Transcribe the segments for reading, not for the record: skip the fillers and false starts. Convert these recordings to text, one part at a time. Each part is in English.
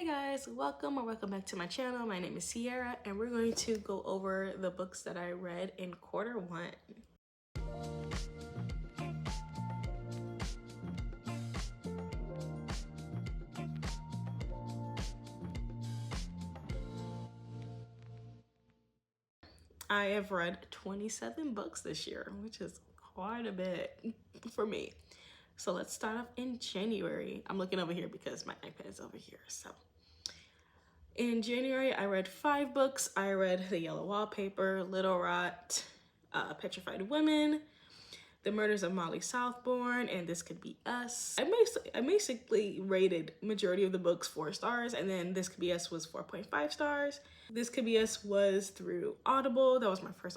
Guys, welcome back to my channel. My name is Sierra and we're going to go over the books that I read in quarter one. I have read 27 books this year, which is quite a bit for me. So let's start off in January. I'm looking over here because my iPad is over here. So in January, I read 5 books. I read The Yellow Wallpaper, Little Rot, Petrified Women, The Murders of Molly Southbourne, and This Could Be Us. I basically rated majority of the books 4 stars, and then This Could Be Us was 4.5 stars. This Could Be Us was through Audible. That was my first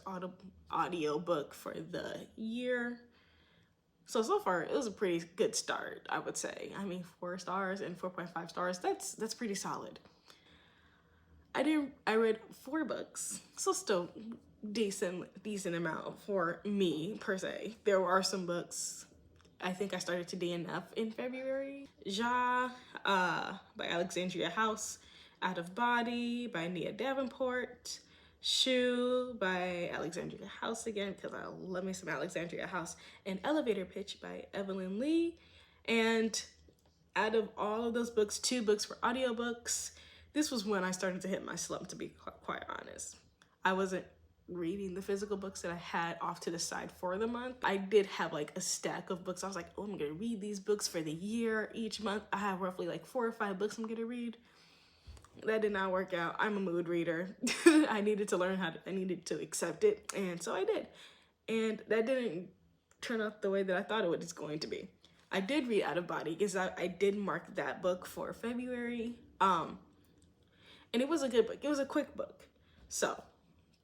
audio book for the year. So far, it was a pretty good start, I would say. I mean, 4 stars and 4.5 stars, that's pretty solid. I read 4 books, so still decent amount for me per se. There are some books. I think I started to DNF in February. Ja by Alexandria House, Out of Body by Nia Davenport, Shoe by Alexandria House again because I love me some Alexandria House, and Elevator Pitch by Evelyn Lee. And out of all of those books, 2 books were audiobooks. This was when I started to hit my slump, to be quite honest. I wasn't reading the physical books that I had off to the side for the month. I did have like a stack of books. I was like, oh, I'm gonna read these books for the year. Each month I have roughly like 4 or 5 books I'm gonna read. That did not work out. I'm a mood reader. I needed to learn I needed to accept it, and so I did. And that didn't turn out the way that I thought it was going to be. I did read Out of Body because I did mark that book for February. And it was a good book. It was a quick book. So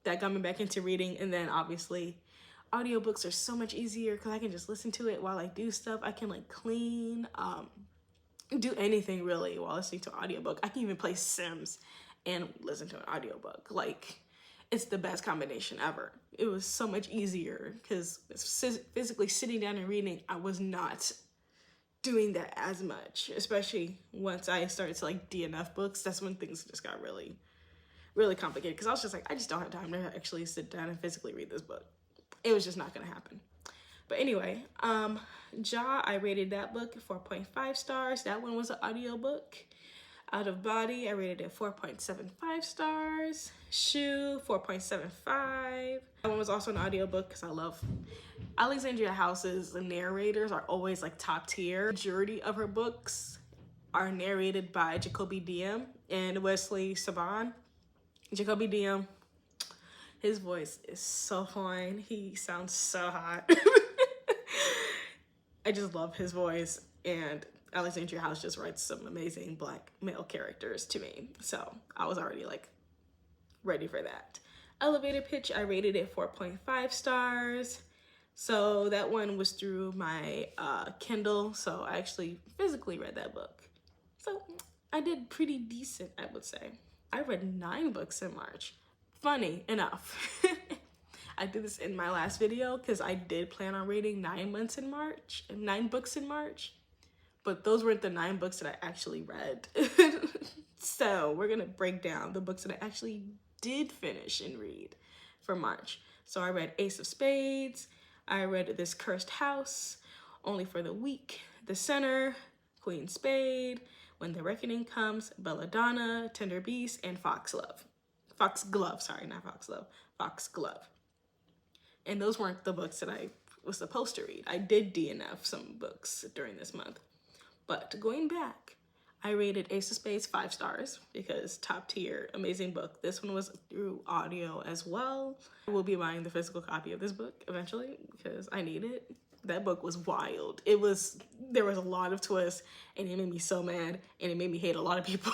that got me back into reading. And then obviously audiobooks are so much easier because I can just listen to it while I do stuff. I can like clean, do anything really while listening to an audiobook. I can even play Sims and listen to an audiobook. Like, it's the best combination ever. It was so much easier because physically sitting down and reading, I was not doing that as much, especially once I started to like DNF books. That's when things just got really complicated because I was just like, I just don't have time to actually sit down and physically read this book. It was just not gonna happen. But anyway, Ja, I rated that book 4.5 stars. That one was an audiobook. Out of Body, I rated it 4.75 stars. Shoe, 4.75. That one was also an audiobook because I love Alexandria House's narrators are always like top tier. Majority of her books are narrated by Jacoby Diem and Wesley Saban. Jacoby Diem, his voice is so fine. He sounds so hot. I just love his voice, and Alexandria House just writes some amazing Black male characters to me. So I was already like ready for that. Elevator Pitch, I rated it 4.5 stars. So that one was through my Kindle. So I actually physically read that book. So I did pretty decent, I would say. I read 9 books in March. Funny enough. I did this in my last video because I did plan on reading 9 books in March, but those weren't the 9 books that I actually read. So we're gonna break down the books that I actually did finish and read for March. So I read Ace of Spades, I read This Cursed House, Only for the Weak, The Center, Queen Spade, When the Reckoning Comes, Belladonna, Tender Beast, and Foxglove. And those weren't the books that I was supposed to read. I did DNF some books during this month. But going back, I rated Ace of Spades 5 stars because top tier, amazing book. This one was through audio as well. I will be buying the physical copy of this book eventually because I need it. That book was wild. There was a lot of twists, and it made me so mad, and it made me hate a lot of people.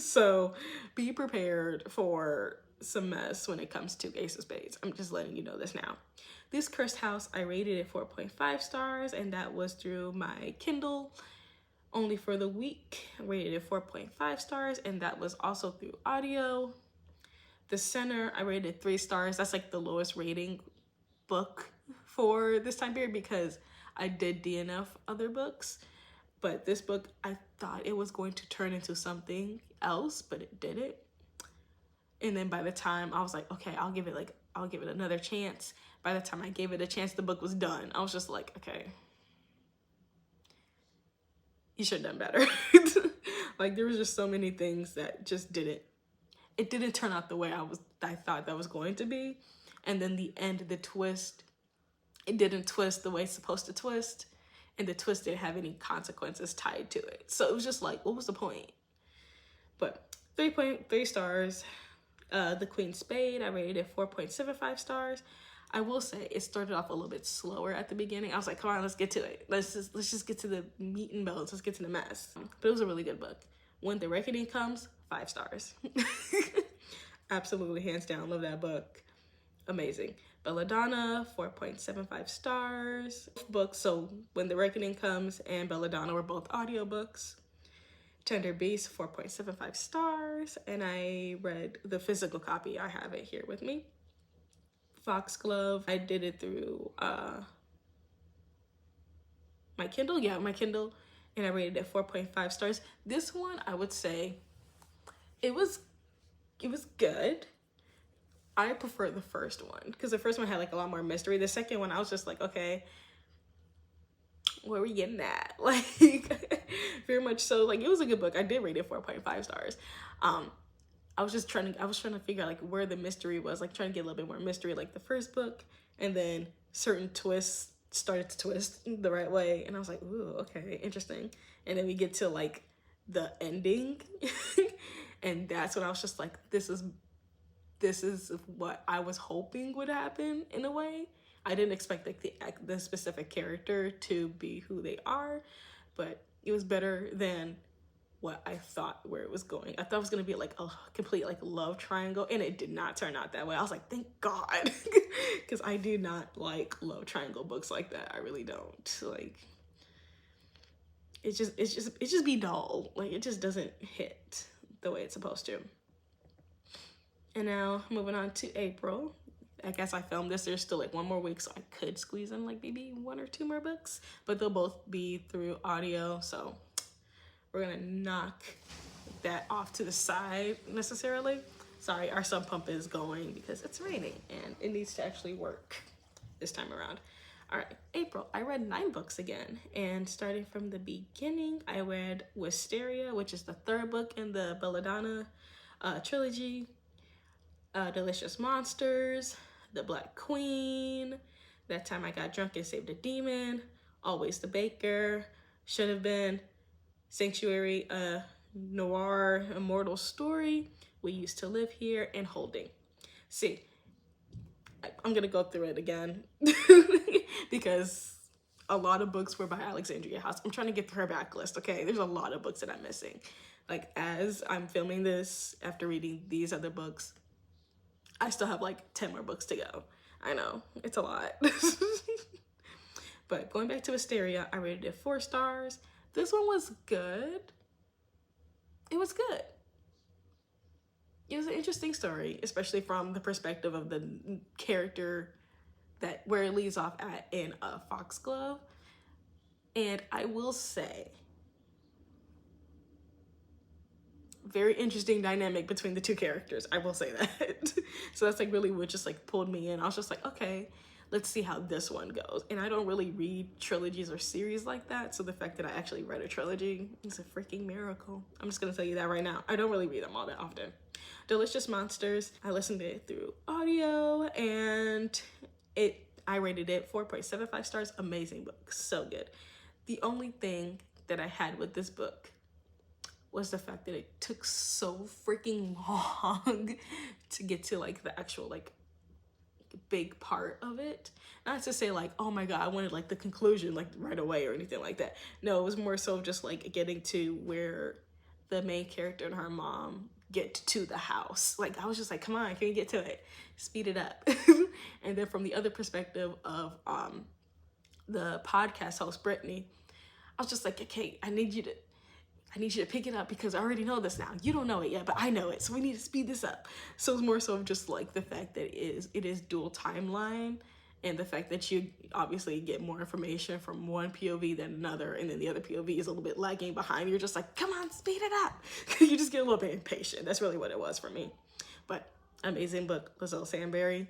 So be prepared for some mess when it comes to Ace of Spades. I'm just letting you know this now. This Cursed House, I rated it 4.5 stars, and that was through my Kindle. Only for the Week, I rated it 4.5 stars, and that was also through audio. The Center, I rated 3 stars. That's like the lowest rating book for this time period because I did DNF other books. But this book, I thought it was going to turn into something else, but it didn't. And then by the time I was like, okay, I'll give it another chance. By the time I gave it a chance, the book was done. I was just like, okay, you should have done better. Like, there was just so many things that just didn't turn out the way I thought that was going to be. And then the end, the twist, it didn't twist the way it's supposed to twist. And the twist didn't have any consequences tied to it. So it was just like, what was the point? But 3.3 stars. The Queen's Spade, I rated it 4.75 stars. I will say it started off a little bit slower at the beginning. I was like, come on, let's get to it. Let's just get to the meat and bones. Let's get to the mess. But it was a really good book. When the Reckoning Comes, 5 stars. Absolutely, hands down, love that book. Amazing. Belladonna, 4.75 stars. Books, so When the Reckoning Comes and Belladonna were both audiobooks. Tender Beast, 4.75 stars. And I read the physical copy. I have it here with me. Foxglove, I did it through my Kindle. Yeah, my Kindle. And I rated it 4.5 stars. This one, I would say, it was good. I prefer the first one because the first one had like a lot more mystery. The second one, I was just like, okay, where are we getting at? Like, very much so. Like, it was a good book. I did rate it 4.5 stars. I was trying to figure out like where the mystery was, like trying to get a little bit more mystery like the first book, and then certain twists started to twist the right way, and I was like, ooh, okay, interesting. And then we get to like the ending, and that's when I was just like, this is what I was hoping would happen in a way. I didn't expect like the specific character to be who they are, but it was better than what I thought where it was going. I thought it was gonna be like a complete like love triangle, and it did not turn out that way. I was like, thank God, because I do not like love triangle books like that. I really don't. Like, it's just be dull. Like, it just doesn't hit the way it's supposed to. And now moving on to April. I guess I filmed this. There's still like one more week, so I could squeeze in like maybe 1 or 2 more books, but they'll both be through audio. So we're gonna knock that off to the side necessarily. Sorry, our sump pump is going because it's raining and it needs to actually work this time around. All right, April, I read 9 books again, and starting from the beginning, I read Wisteria, which is the 3rd book in the Belladonna trilogy. Delicious Monsters, The Black Queen, That Time I Got Drunk and Saved a Demon, Always the Baker, Should Have Been, Sanctuary, a Noir Immortal Story, We Used to Live Here, and Holding. See, I'm gonna go through it again because a lot of books were by Alexandria House. I'm trying to get through her backlist, okay? There's a lot of books that I'm missing. Like, as I'm filming this, after reading these other books, I still have like 10 more books to go. I know, it's a lot. But going back to Wisteria, I rated it 4 stars. This one was good. It was good. It was an interesting story, especially from the perspective of the character that where it leaves off at in Foxglove. And I will say, very interesting dynamic between the 2 characters. I will say that. So that's like really what just like pulled me in. I was just like, okay, let's see how this one goes. And I don't really read trilogies or series like that. So the fact that I actually read a trilogy is a freaking miracle. I'm just gonna tell you that right now. I don't really read them all that often. Delicious Monsters, I listened to it through audio, and I rated it 4.75 stars. Amazing book, so good. The only thing that I had with this book was the fact that it took so freaking long to get to like the actual like big part of it. Not to say like, oh my God, I wanted like the conclusion like right away or anything like that. No, it was more so just like getting to where the main character and her mom get to the house. Like, I was just like, come on, can you get to it? Speed it up. And then from the other perspective of the podcast host, Brittany, I was just like, okay, I need you to pick it up because I already know this now. You don't know it yet, but I know it. So we need to speed this up. So it's more so of just like the fact that it is dual timeline. And the fact that you obviously get more information from one POV than another, and then the other POV is a little bit lagging behind, you're just like, come on, speed it up. You just get a little bit impatient. That's really what it was for me. But amazing book, Lizelle Sandberry.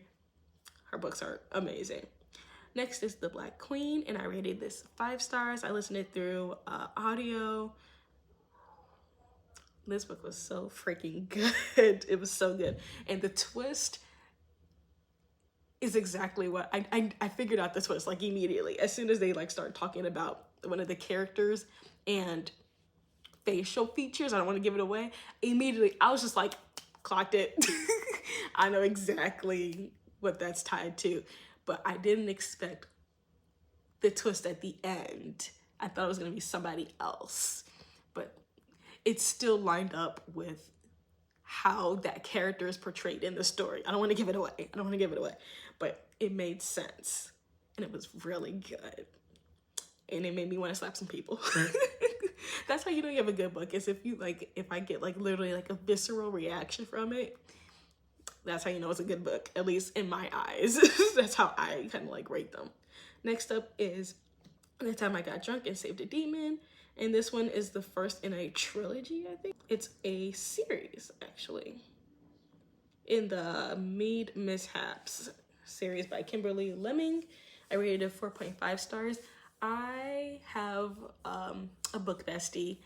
Her books are amazing. Next is The Black Queen, and I rated this 5 stars. I listened it through audio. This book was so freaking good. It was so good. And the twist is exactly what I figured out the twist like immediately. As soon as they like started talking about one of the characters and facial features, I don't want to give it away, immediately I was just like, clocked it. I know exactly what that's tied to, but I didn't expect the twist at the end. I thought it was going to be somebody else, but it still lined up with how that character is portrayed in the story. I don't want to give it away. But it made sense, and it was really good, and it made me want to slap some people. That's how you know you have a good book, is if I get like literally like a visceral reaction from it. That's how you know it's a good book, at least in my eyes. That's how I kind of like rate them. Next up is The Time I Got Drunk and Saved a Demon, and this one is the first in a trilogy, I think. It's a series, actually, in the Mead Mishaps series by Kimberly Lemming. I rated it 4.5 stars. I have a book bestie,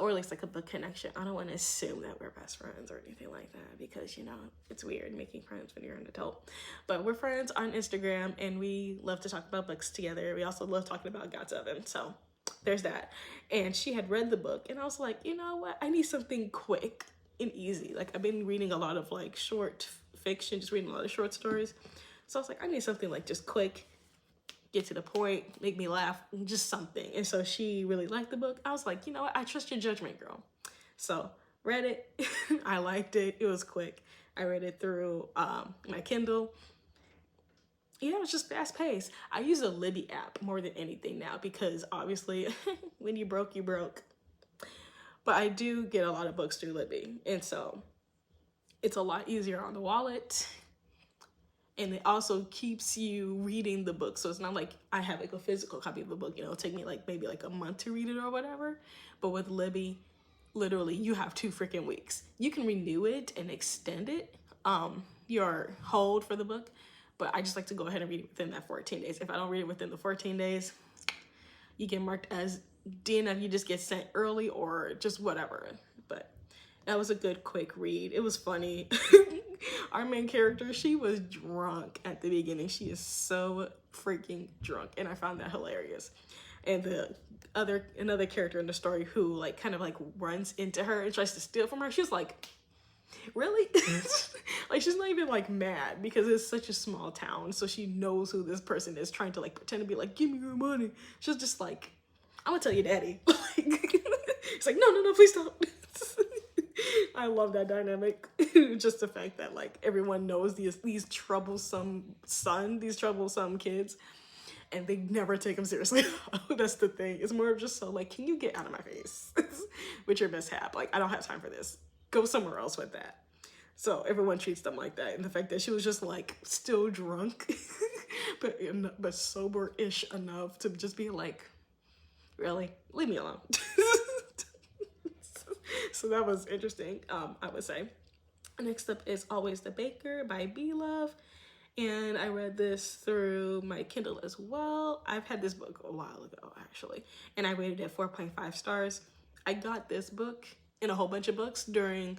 or at least like a book connection. I don't want to assume that we're best friends or anything like that, because, you know, it's weird making friends when you're an adult. But we're friends on Instagram, and we love to talk about books together. We also love talking about God's Oven, so there's that. And she had read the book, and I was like, you know what? I need something quick and easy. Like, I've been reading a lot of like short fiction, just reading a lot of short stories. So I was like, I need something like just quick, get to the point, make me laugh, just something. And so she really liked the book. I was like, you know what? I trust your judgment, girl. So read it. I liked it. It was quick. I read it through my Kindle. Yeah, it's just fast paced. I use a Libby app more than anything now, because obviously when you broke, you broke. But I do get a lot of books through Libby. And so it's a lot easier on the wallet. And it also keeps you reading the book. So it's not like I have like a physical copy of the book, you know, it'll take me like maybe like a month to read it or whatever. But with Libby, literally you have 2 freaking weeks. You can renew it and extend it, your hold for the book. But I just like to go ahead and read it within that 14 days. If I don't read it within the 14 days, you get marked as DNF, you just get sent early or just whatever. But that was a good quick read. It was funny. Our main character, she was drunk at the beginning. She is so freaking drunk, and I found that hilarious. And another character in the story who like kind of like runs into her and tries to steal from her, she's like, really? Like, she's not even like mad, because it's such a small town, so she knows who this person is, trying to like pretend to be like, give me your money. She's just like, I'm gonna tell your daddy. It's like, no, please don't. I love that dynamic. Just the fact that like everyone knows these troublesome kids, and they never take them seriously. That's the thing. It's more of just so like, can you get out of my face with your mishap? Like, I don't have time for this. Go somewhere else with that. So everyone treats them like that. And the fact that she was just like still drunk, but sober-ish enough to just be like, really? Leave me alone. So that was interesting, I would say. Next up is Always the Baker by B Love. And I read this through my Kindle as well. I've had this book a while ago, actually. And I rated it 4.5 stars. I got this book and a whole bunch of books during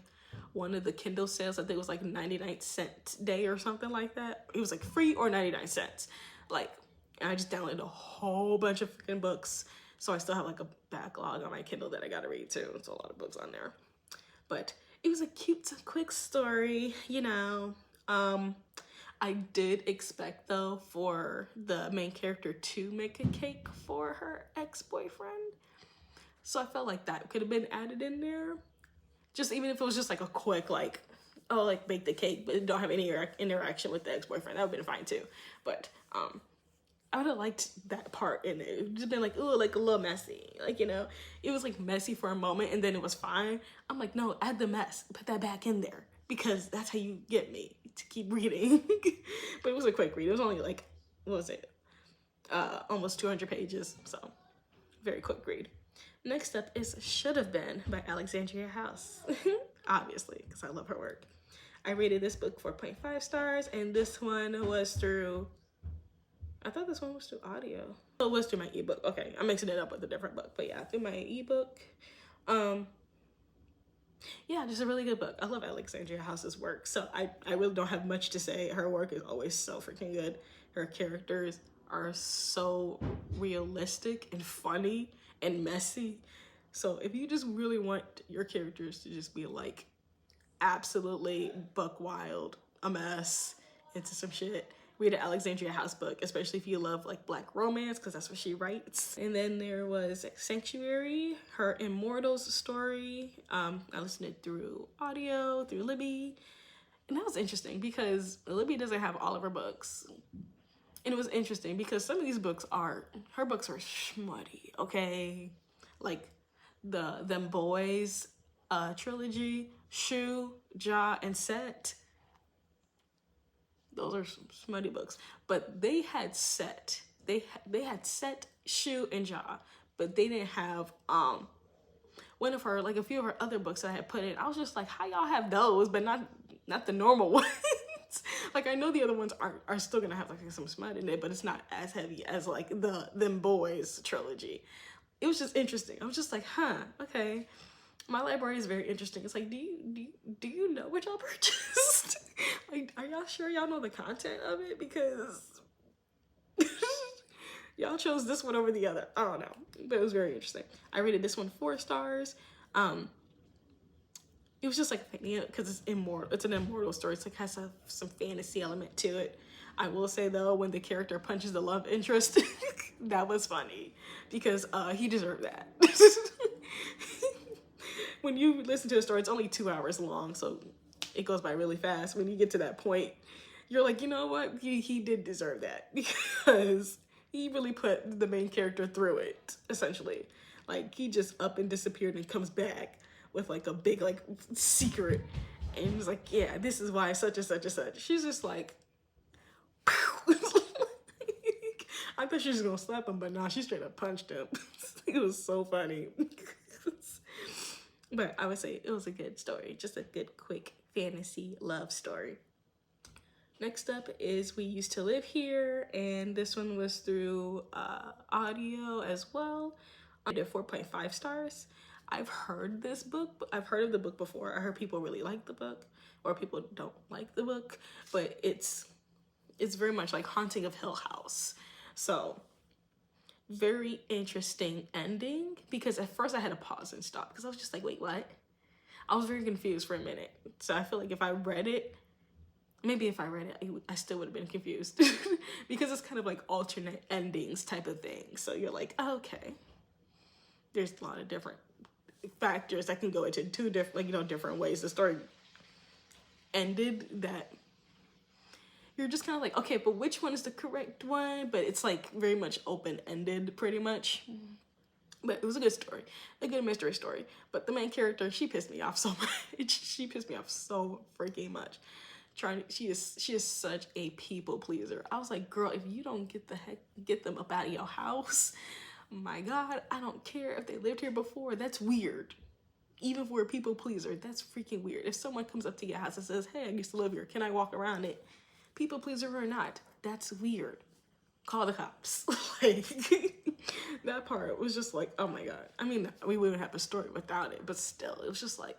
one of the Kindle sales. I think it was like 99-cent day or something like that. It was like free or 99 cents. Like, and I just downloaded a whole bunch of freaking books. So I still have like a backlog on my Kindle that I gotta read too. There's a lot of books on there. But it was a cute, quick story, you know. I did expect though for the main character to make a cake for her ex-boyfriend. So I felt like that could have been added in there. Just even if it was just like a quick like, oh, like bake the cake, but don't have any interaction with the ex-boyfriend. That would have been fine too. But I would have liked that part in it. It would just been like, ooh, like a little messy. Like, you know, it was like messy for a moment and then it was fine. I'm like, no, add the mess. Put that back in there, because that's how you get me to keep reading. But it was a quick read. It was only like what was it? Almost 200 pages, so very quick read. Next up is Should Have Been by Alexandria House. Obviously, because I love her work. I rated this book 4.5 stars, and this one was through, I thought this one was through audio. Oh, it was through my ebook. Okay, I'm mixing it up with a different book, but yeah, through my ebook. Yeah, just a really good book. I love Alexandria House's work, so I really don't have much to say. Her work is always so freaking good. Her characters are so realistic and funny and messy. So if you just really want your characters to just be like absolutely buck wild, a mess, into some shit, read an Alexandria House book, especially if you love like Black romance, because that's what she writes. And then there was Sanctuary, her Immortals story. I listened to it through audio, through Libby. And that was interesting because Libby doesn't have all of her books. And it was interesting because some of these books her books are schmutty, okay? Like Them Boys trilogy, Shu, Ja, and Set. Those are some smutty books. But they had Set. They had Set, Shu, and Ja. But they didn't have one of her, like a few of her other books that I had put in. I was just like, how y'all have those, but not the normal ones? Like, I know the other ones are still gonna have like some smut in it, but it's not as heavy as like Them Boys trilogy. It was just interesting. I was just like, huh, okay. My library is very interesting. It's like, do you know what y'all purchased? Like, are y'all sure y'all know the content of it? Because y'all chose this one over the other. I don't know, but it was very interesting. I rated this one 4 stars. It was just like, you know, because it's immortal. It's an immortal story. It's like has some fantasy element to it. I will say though, when the character punches the love interest, that was funny because he deserved that. When you listen to the story, it's only 2 hours long, so it goes by really fast. When you get to that point, you're like, you know what? He did deserve that because he really put the main character through it, essentially. Like, he just up and disappeared and comes back with like a big like secret, and he's like, yeah, this is why such and such and such. She's just like, I thought she was gonna slap him, but nah, she straight up punched him. It was so funny. But I would say it was a good story, just a good quick fantasy love story. Next up is We Used to Live Here, and this one was through audio as well. I did 4.5 stars. I've heard this book. I've heard of the book before. I heard people really like the book, or people don't like the book, but it's very much like Haunting of Hill House. So very interesting ending, because at first I had to pause and stop because I was just like, wait, what? I was very confused for a minute. So I feel like if I read it, maybe if I read it, I still would have been confused because it's kind of like alternate endings type of thing. So you're like, oh, okay, there's a lot of different factors that can go into two different, like, you know, different ways the story ended, that you're just kind of like, okay, but which one is the correct one? But it's like very much open-ended pretty much. But it was a good story, a good mystery story. But the main character, she pissed me off so much. She pissed me off so freaking much. She is such a people pleaser. I was like, girl, if you don't get them up out of your house, my God, I don't care if they lived here before. That's weird. Even for a people pleaser, that's freaking weird. If someone comes up to your house and says, hey, I used to live here, can I walk around it? People pleaser or not, that's weird. Call the cops. Like, that part was just like, oh my God. I mean, we wouldn't have a story without it, but still, it was just like,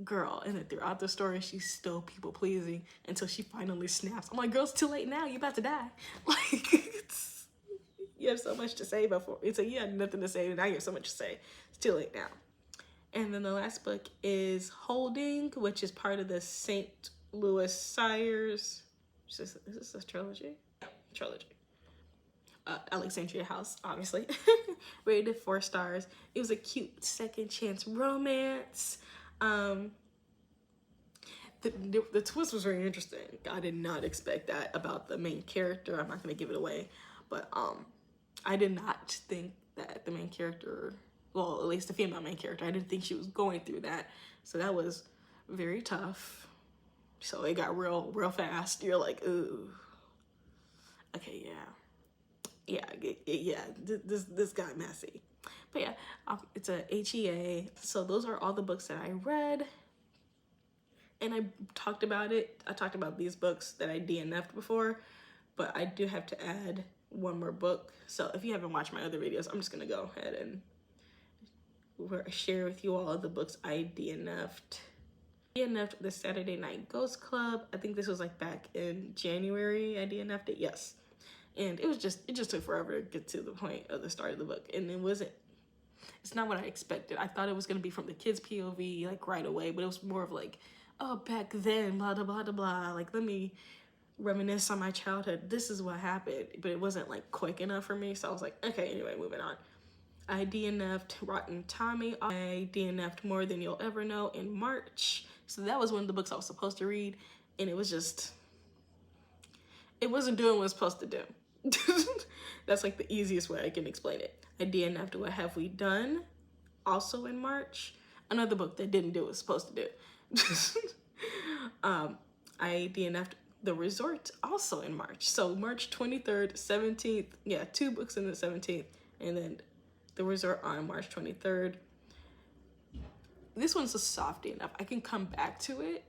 girl. And then throughout the story, she's still people pleasing until she finally snaps. I'm like, girl, it's too late now. You're about to die. Like, you have so much to say before. It's like, you had nothing to say, and now you have so much to say. It's too late now. And then the last book is Holding, which is part of the St. Louis Sires. Is this a trilogy? Yeah, trilogy. Alexandria House, obviously. Rated 4 stars. It was a cute second chance romance. The twist was very interesting. I did not expect that about the main character. I'm not gonna give it away, but I did not think that the main character, well, at least the female main character, I didn't think she was going through that. So that was very tough. So it got real fast. You're like, ooh, okay, yeah. yeah, this got messy. But yeah, it's a HEA. So those are all the books that I read. And I talked about it. I talked about these books that I DNF'd before, but I do have to add one more book. So if you haven't watched my other videos, I'm just gonna go ahead and share with you all of the books I DNF'd. DNF'd the Saturday Night Ghost Club. I think this was like back in January I DNF'd it, yes. And it just took forever to get to the point of the start of the book. And it's not what I expected. I thought it was gonna be from the kids' POV like right away, but it was more of like, oh, back then, blah, blah, blah, blah. Like, let me reminisce on my childhood. This is what happened. But it wasn't like quick enough for me. So I was like, okay, anyway, moving on. I DNF'd Rotten Tommy. I DNF'd More Than You'll Ever Know in March. So that was one of the books I was supposed to read. And it wasn't doing what it was supposed to do. That's like the easiest way I can explain it. I DNF'd What Have We Done? Also in March. Another book that didn't do what it was supposed to do. I DNF'd The Resort also in March. So March 23rd, 17th, yeah, 2 books in the 17th, and then The Resort on March 23rd. This one's a softie enough. I can come back to it,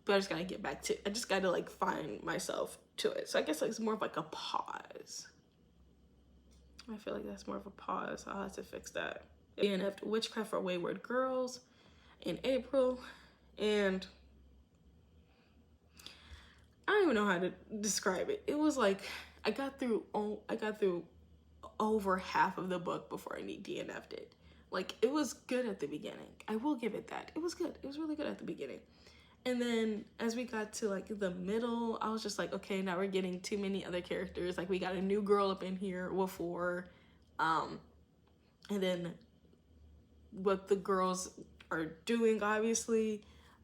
but I just gotta get back to it. I just gotta like find myself to it. So I guess it's more of like a pause. I feel like that's more of a pause. I'll have to fix that. DNF'd Witchcraft for Wayward Girls in April, and I don't even know how to describe it. It was like I got through over half of the book before I DNF'd it. Like, it was good at the beginning. I will give it that. It was good. It was really good at the beginning. And then as we got to like the middle, I was just like, okay, now we're getting too many other characters. Like, we got a new girl up in here before, and then what the girls are doing, obviously.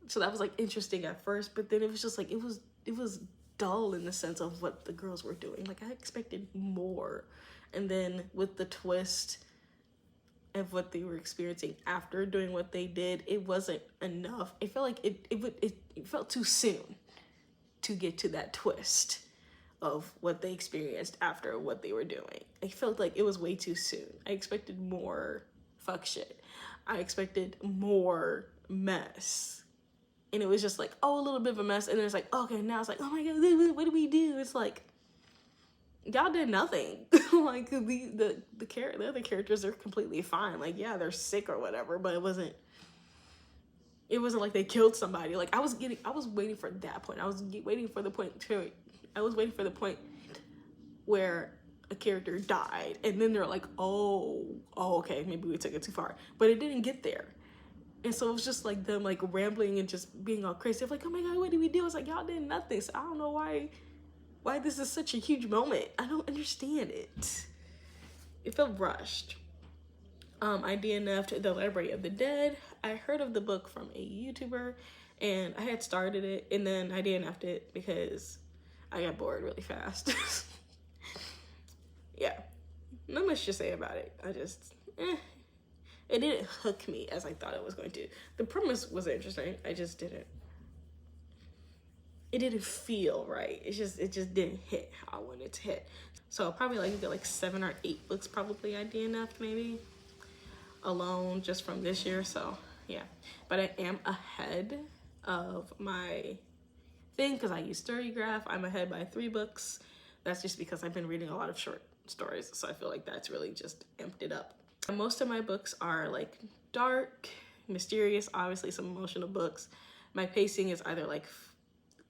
So that was like interesting at first, but then it was just like, it was dull in the sense of what the girls were doing. Like, I expected more. And then with the twist of what they were experiencing after doing what they did, it wasn't enough. It felt like it felt too soon to get to that twist of what they experienced after what they were doing. I felt like it was way too soon. I expected more fuck shit. I expected more mess. And it was just like, oh, a little bit of a mess. And then it's like, okay, now it's like, oh my God, what do we do? It's like, y'all did nothing. Like, the other characters are completely fine. Like, yeah, they're sick or whatever, but it wasn't like they killed somebody. Like, I was waiting for that point. I was waiting for the point where a character died, and then they're like, oh, okay, maybe we took it too far. But it didn't get there. And so it was just like them like rambling and just being all crazy. I'm like, oh my God, what did we do? It's like, y'all did nothing. So I don't know why this is such a huge moment. I don't understand it. It felt rushed. I DNF'd The Library of the Dead. I heard of the book from a YouTuber, and I had started it, and then I DNF'd it because I got bored really fast. Yeah, not much to say about it. I just, it didn't hook me as I thought it was going to. The premise was interesting. It didn't feel right. It just didn't hit how I wanted it to hit. So I'll probably like 7 or 8 books probably I DNF'd maybe alone just from this year. So yeah, but I am ahead of my thing because I use StoryGraph. I'm ahead by 3 books. That's just because I've been reading a lot of short stories, so I feel like that's really just amped it up. Most of my books are like dark, mysterious, obviously some emotional books. My pacing is either like,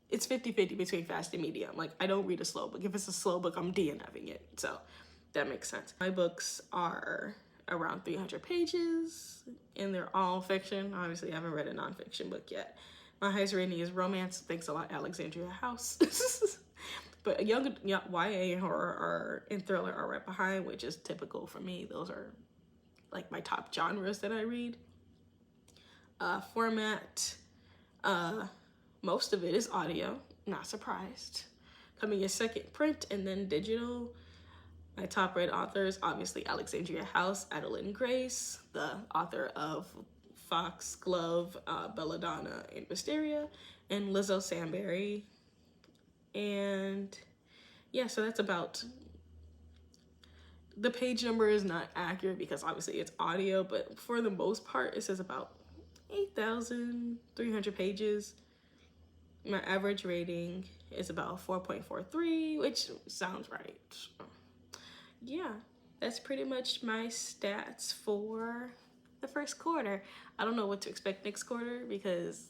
it's 50-50 between fast and medium. Like, I don't read a slow book. If it's a slow book, I'm DNFing it. So that makes sense. My books are around 300 pages, and they're all fiction. Obviously, I haven't read a nonfiction book yet. My highest rating is romance. Thanks a lot, Alexandria House. But young YA, horror, and thriller are right behind, which is typical for me. Those are like my top genres that I read. Format, most of it is audio, not surprised. Coming in second, print, and then digital. My top rated authors, obviously Alexandria House, Adeline Grace, the author of Foxglove, Belladonna, and Wisteria, and Lizzo Samberry. And yeah, so that's about, the page number is not accurate because obviously it's audio, but for the most part, it says about 8,300 pages. My average rating is about 4.43, which sounds right. Yeah, that's pretty much my stats for the first quarter. I don't know what to expect next quarter because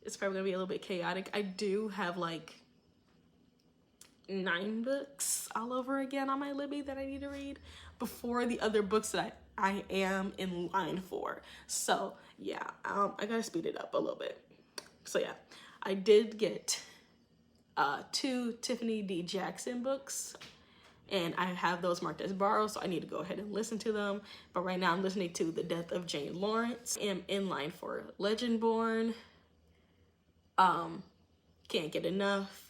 it's probably gonna be a little bit chaotic. I do have like 9 books all over again on my Libby that I need to read before the other books that I am in line for. So yeah, I gotta speed it up a little bit. So yeah, I did get 2 Tiffany D. Jackson books, and I have those marked as borrowed, so I need to go ahead and listen to them. But right now I'm listening to The Death of Jane Lawrence. I am in line for Legendborn. Can't Get Enough.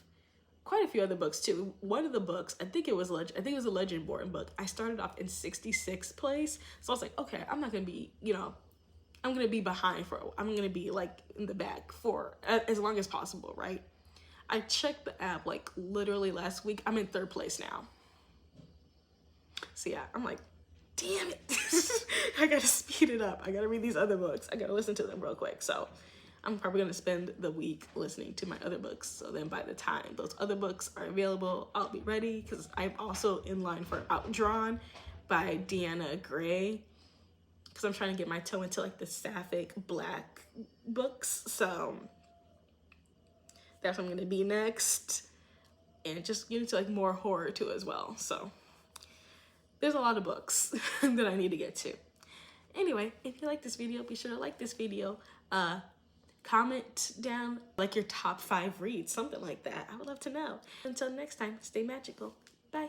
Quite a few other books too. One of the books, I think it was a Legendborn book. I started off in 66th place, so I was like, okay, I'm not gonna be, I'm gonna be behind I'm gonna be like in the back for as long as possible, right? I checked the app like literally last week. I'm in 3rd place now. So yeah, I'm like, damn it. I gotta speed it up. I gotta read these other books. I gotta listen to them real quick. So I'm probably gonna spend the week listening to my other books. So then by the time those other books are available, I'll be ready, because I'm also in line for Outdrawn by Deanna Gray, because I'm trying to get my toe into like the sapphic black books. So that's what I'm gonna be next. And just get into like more horror too as well. So there's a lot of books that I need to get to. Anyway, if you like this video, be sure to like this video. Comment down like your top 5 reads, something like that. I would love to know. Until next time, stay magical. Bye.